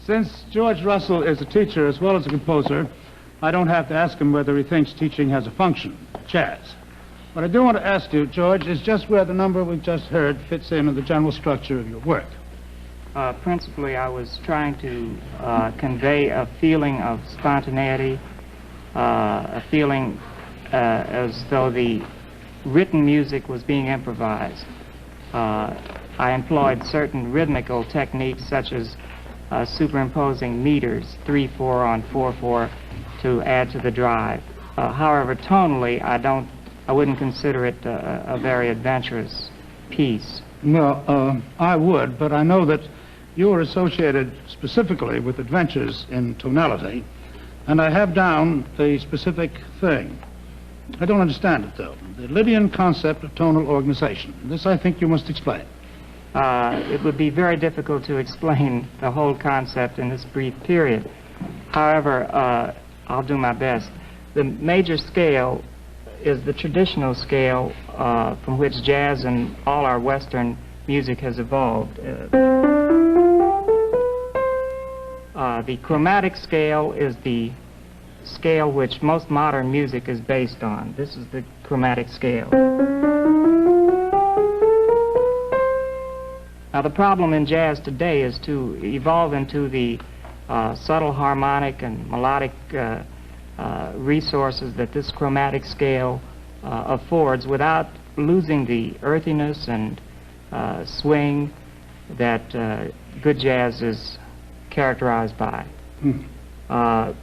Since George Russell is a teacher as well as a composer, I don't have to ask him whether he thinks teaching has a function, jazz. What I do want to ask you, George, is just where the number we've just heard fits in with the general structure of your work. Principally, I was trying to convey a feeling of spontaneity, a feeling as though the written music was being improvised. I employed certain rhythmical techniques such as superimposing meters, 3/4 on 4/4, to add to the drive. However, tonally, I wouldn't consider it a very adventurous piece. Well, I would, but I know that you are associated specifically with adventures in tonality, and I have down the specific thing. I don't understand it, though. The Lydian concept of tonal organization. This, I think, you must explain. It would be very difficult to explain the whole concept in this brief period. However, I'll do my best. The major scale is the traditional scale from which jazz and all our Western music has evolved. The chromatic scale is the scale which most modern music is based on. This is the chromatic scale. Now, the problem in jazz today is to evolve into the subtle harmonic and melodic resources that this chromatic scale affords without losing the earthiness and swing that good jazz is characterized by. The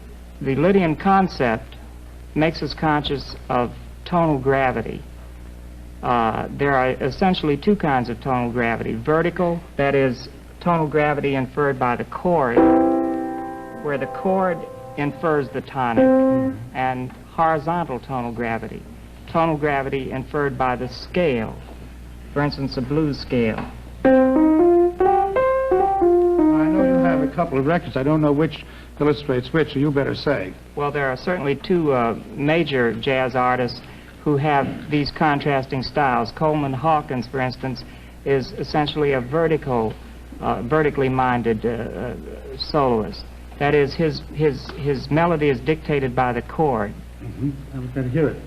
Lydian concept makes us conscious of tonal gravity. There are essentially two kinds of tonal gravity. Vertical, that is, tonal gravity inferred by the chord, where the chord infers the tonic, and horizontal tonal gravity inferred by the scale, for instance, a blues scale. I know you have a couple of records. I don't know which illustrates which, so you better say. Well, there are certainly two major jazz artists who have these contrasting styles. Coleman Hawkins, for instance, is essentially a vertically minded soloist. That is, his melody is dictated by the chord. I would better hear it.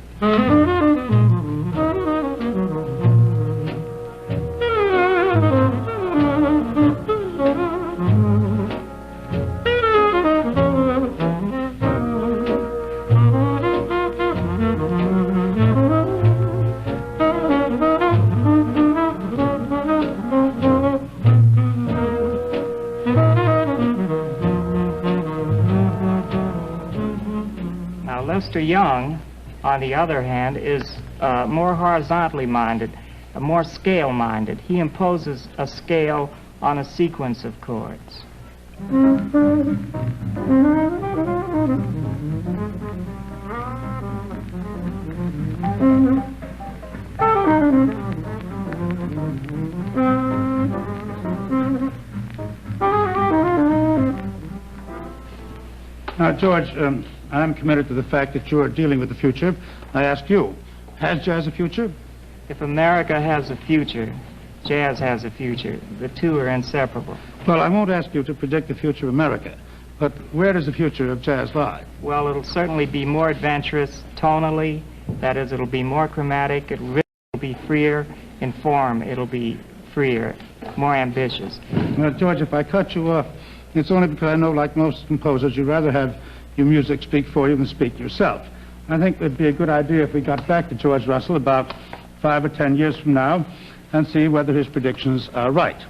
Mr. Young, on the other hand, is more horizontally minded, more scale-minded. He imposes a scale on a sequence of chords. Now, George, I'm committed to the fact that you're dealing with the future. I ask you, has jazz a future? If America has a future, jazz has a future. The two are inseparable. Well, I won't ask you to predict the future of America, but where does the future of jazz lie? Well, it'll certainly be more adventurous tonally. That is, it'll be more chromatic. It'll be freer in form. It'll be freer, more ambitious. Well, George, if I cut you off, it's only because I know, like most composers, you'd rather have your music speak for you than speak yourself. I think it'd be a good idea if we got back to George Russell about 5 or 10 years from now and see whether his predictions are right.